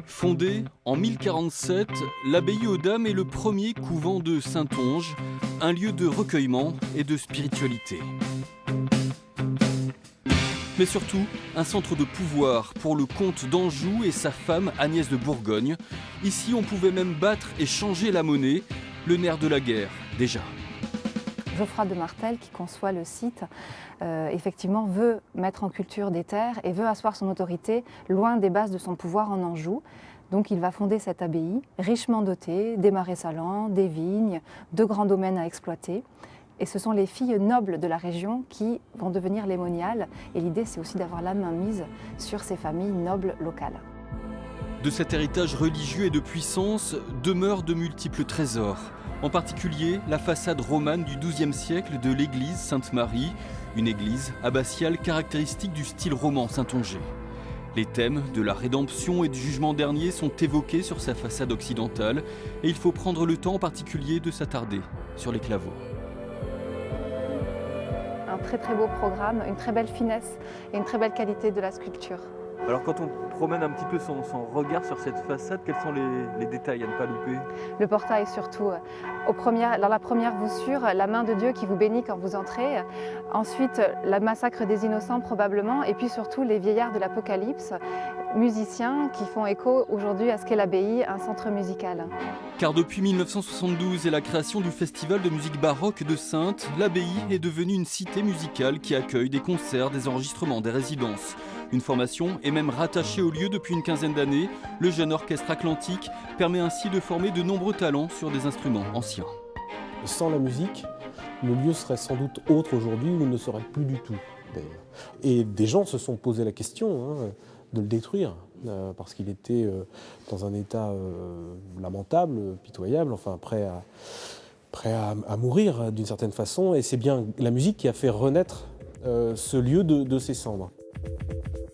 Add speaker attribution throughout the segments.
Speaker 1: Fondée en 1047, l'abbaye aux Dames est le premier couvent de Saintonge, un lieu de recueillement et de spiritualité. Mais surtout, un centre de pouvoir pour le comte d'Anjou et sa femme Agnès de Bourgogne. Ici, on pouvait même battre et changer la monnaie, le nerf de la guerre, déjà.
Speaker 2: Geoffroy de Martel, qui conçoit le site, effectivement veut mettre en culture des terres et veut asseoir son autorité loin des bases de son pouvoir en Anjou. Donc il va fonder cette abbaye, richement dotée, des marais salants, des vignes, de grands domaines à exploiter. Et ce sont les filles nobles de la région qui vont devenir les moniales. Et l'idée, c'est aussi d'avoir la main mise sur ces familles nobles locales.
Speaker 1: De cet héritage religieux et de puissance demeurent de multiples trésors. En particulier, la façade romane du XIIe siècle de l'église Sainte-Marie, une église abbatiale caractéristique du style roman saintongais. Les thèmes de la rédemption et du jugement dernier sont évoqués sur sa façade occidentale et il faut prendre le temps en particulier de s'attarder sur les claveaux.
Speaker 2: Un très très beau programme, une très belle finesse et une très belle qualité de la sculpture.
Speaker 3: Alors quand on promène un petit peu son regard sur cette façade, quels sont les détails à ne pas louper?
Speaker 2: Le portail surtout. Dans la première voussure, la main de Dieu qui vous bénit quand vous entrez. Ensuite, le massacre des innocents probablement. Et puis surtout les vieillards de l'Apocalypse, musiciens qui font écho aujourd'hui à ce qu'est l'abbaye, un centre musical.
Speaker 1: Car depuis 1972 et la création du festival de musique baroque de Saintes, l'abbaye est devenue une cité musicale qui accueille des concerts, des enregistrements, des résidences. Une formation est même rattachée au lieu depuis une quinzaine d'années. Le jeune orchestre Atlantique permet ainsi de former de nombreux talents sur des instruments anciens.
Speaker 4: Sans la musique, le lieu serait sans doute autre aujourd'hui ou il ne serait plus du tout. Et des gens se sont posé la question de le détruire parce qu'il était dans un état lamentable, pitoyable, enfin prêt à mourir d'une certaine façon. Et c'est bien la musique qui a fait renaître ce lieu de ses cendres.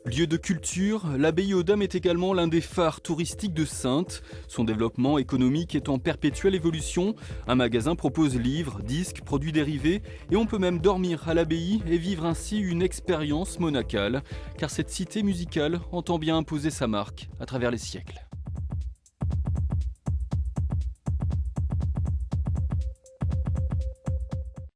Speaker 1: Lieu de culture, l'abbaye aux Dames est également l'un des phares touristiques de Saintes. Son développement économique est en perpétuelle évolution. Un magasin propose livres, disques, produits dérivés et on peut même dormir à l'abbaye et vivre ainsi une expérience monacale. Car cette cité musicale entend bien imposer sa marque à travers les siècles.